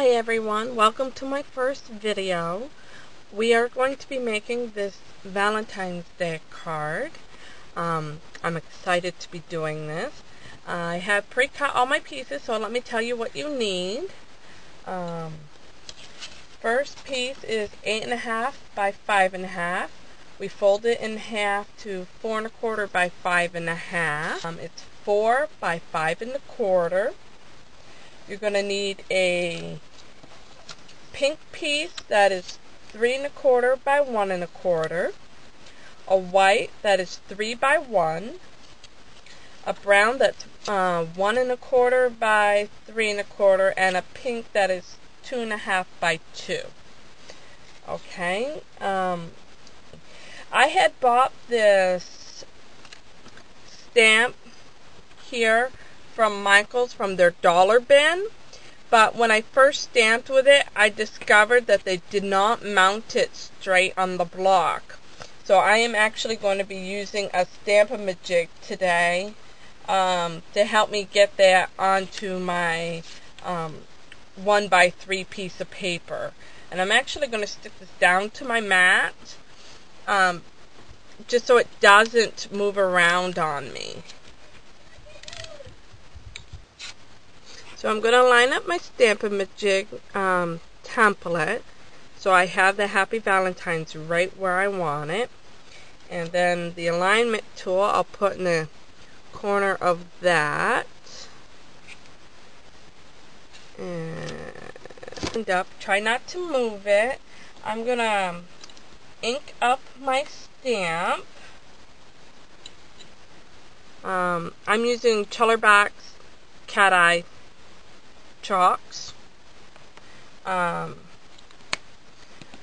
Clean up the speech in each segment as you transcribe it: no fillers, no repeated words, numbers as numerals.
Hi everyone, welcome to my first video. We are going to be making this Valentine's Day card. I'm excited to be doing this. I have pre-cut all my pieces, so let me tell you what you need. First piece is 8.5 by 5.5. We fold it in half to 4 1/4 by 5.5. It's 4 by 5 1/4. You're going to need a pink piece that is 3 1/4 by 1 1/4, a white that is 3 by 1, a brown that's 1 1/4 by 3 1/4, and a pink that is 2 1/2 by 2. Okay. I had bought this stamp here from Michael's from their dollar bin, but when I first stamped with it, I discovered that they did not mount it straight on the block. So I am actually going to be using a Stamp-A-Majig today to help me get that onto my 1 by 3 piece of paper. And I'm actually going to stick this down to my mat just so it doesn't move around on me. So I'm going to line up my Stamp-A-Majig template so I have the Happy Valentine's right where I want it. And then the alignment tool I'll put in the corner of that. And up. Try not to move it. I'm going to ink up my stamp. I'm using Colorbox Cat Eye chalks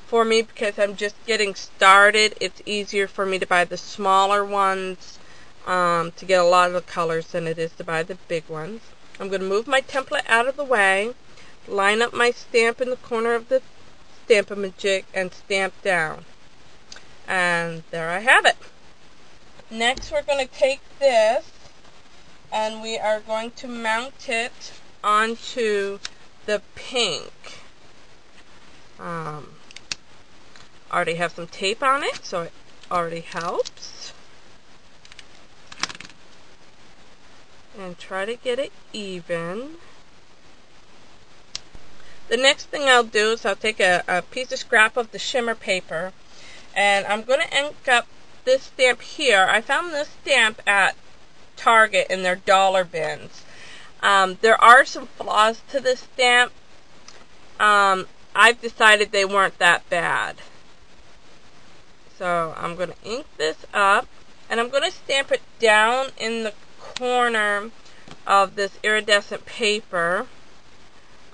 for me because I'm just getting started. It's easier for me to buy the smaller ones to get a lot of the colors than it is to buy the big ones. I'm going to move my template out of the way, line up my stamp in the corner of the Stamp-A-Majig, and stamp down. And there I have it. Next we're going to take this and we are going to mount it onto the pink. Already have some tape on it, so it already helps. And try to get it even. The next thing I'll do is I'll take a piece of scrap of the shimmer paper, and I'm going to ink up this stamp here. I found this stamp at Target in their dollar bins. There are some flaws to this stamp. I've decided they weren't that bad. So I'm going to ink this up, and I'm going to stamp it down in the corner of this iridescent paper.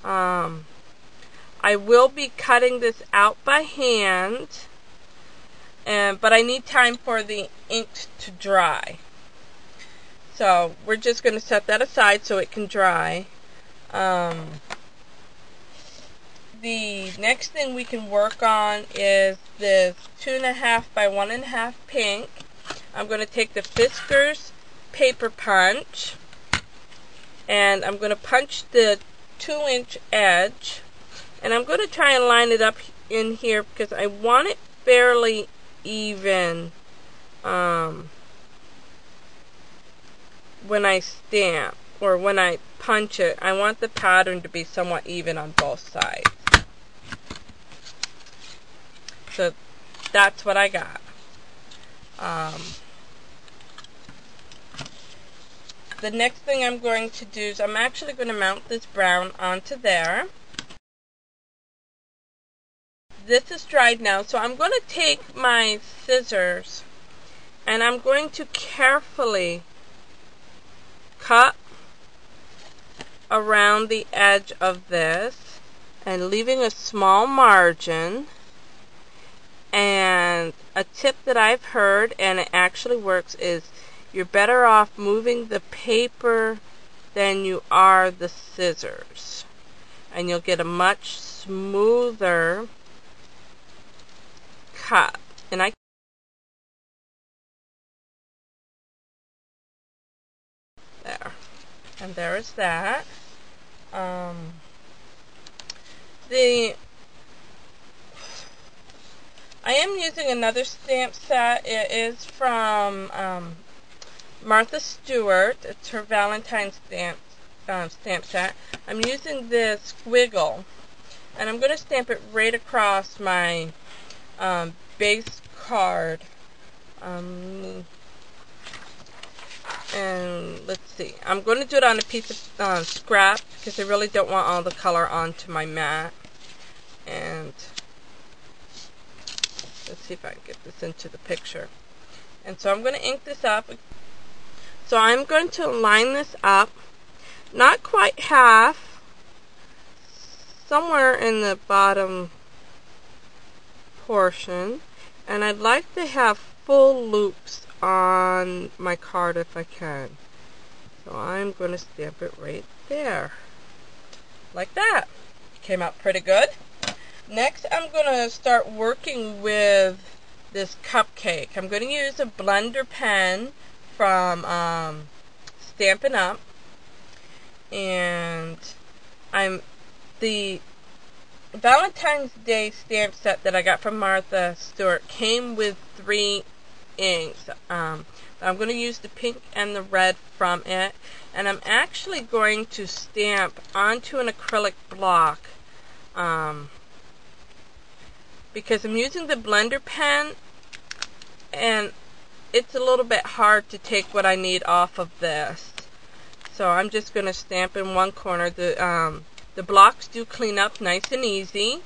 I will be cutting this out by hand, but I need time for the ink to dry. So we're just going to set that aside so it can dry. The next thing we can work on is this 2 1/2 by 1 1/2 pink. I'm going to take the Fiskars paper punch, and I'm going to punch the 2-inch edge, and I'm going to try and line it up in here because I want it fairly even when I stamp, or when I punch it. I want the pattern to be somewhat even on both sides. So that's what I got. The next thing I'm going to do is I'm actually going to mount this brown onto there. This is dried now, so I'm going to take my scissors and I'm going to carefully cut around the edge of this and leaving a small margin. And a tip that I've heard, and it actually works, is you're better off moving the paper than you are the scissors, and you'll get a much smoother cut. And there is that. I am using another stamp set. It is from Martha Stewart. It's her Valentine stamp set. I'm using this squiggle, and I'm going to stamp it right across my base card. And let's see, I'm going to do it on a piece of scrap because I really don't want all the color onto my mat. And let's see if I can get this into the picture. And so I'm going to ink this up. So I'm going to line this up, not quite half, somewhere in the bottom portion, and I'd like to have full loops on my card if I can. So I'm going to stamp it right there, like that. Came out pretty good. Next, I'm going to start working with this cupcake. I'm going to use a blender pen from Stampin' Up, and the Valentine's Day stamp set that I got from Martha Stewart came with 3 inks. I'm going to use the pink and the red from it, and I'm actually going to stamp onto an acrylic block because I'm using the blender pen, and it's a little bit hard to take what I need off of this. So I'm just going to stamp in one corner. The blocks do clean up nice and easy.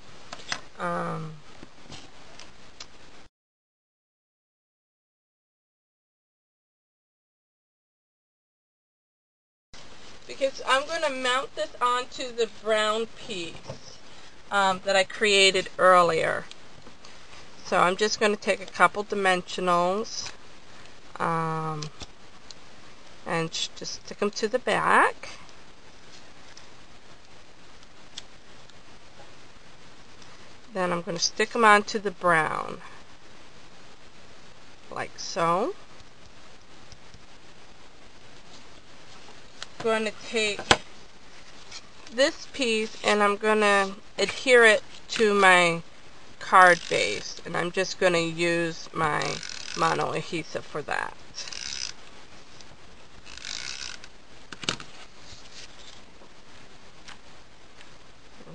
Because I'm going to mount this onto the brown piece that I created earlier. So I'm just going to take a couple dimensionals and just stick them to the back. Then I'm going to stick them onto the brown, like so. I'm going to take this piece and I'm going to adhere it to my card base, and I'm just going to use my mono adhesive for that.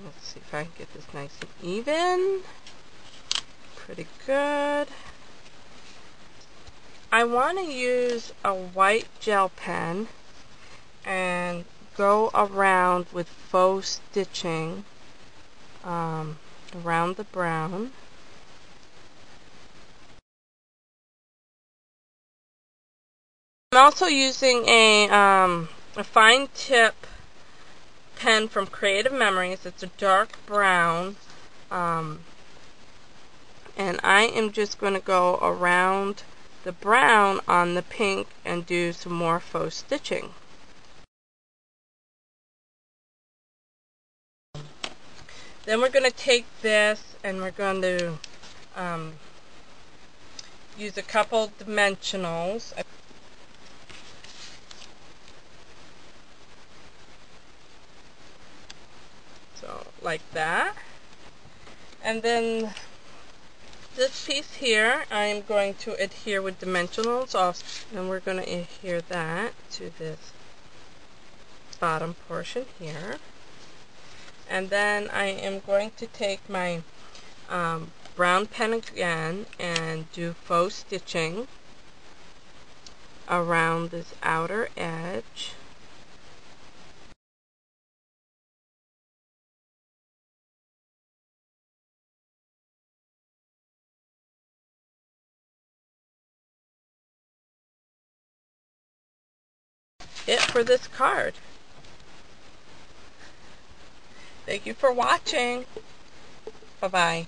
Let's see if I can get this nice and even. Pretty good. I want to use a white gel pen and go around with faux stitching around the brown. I'm also using a fine tip pen from Creative Memories. It's a dark brown, and I am just going to go around the brown on the pink and do some more faux stitching. Then we're going to take this and we're going to use a couple dimensionals. So, like that. And then this piece here, I'm going to adhere with dimensionals also, and we're going to adhere that to this bottom portion here. And then I am going to take my brown pen again and do faux stitching around this outer edge. It for this card. Thank you for watching. Bye-bye.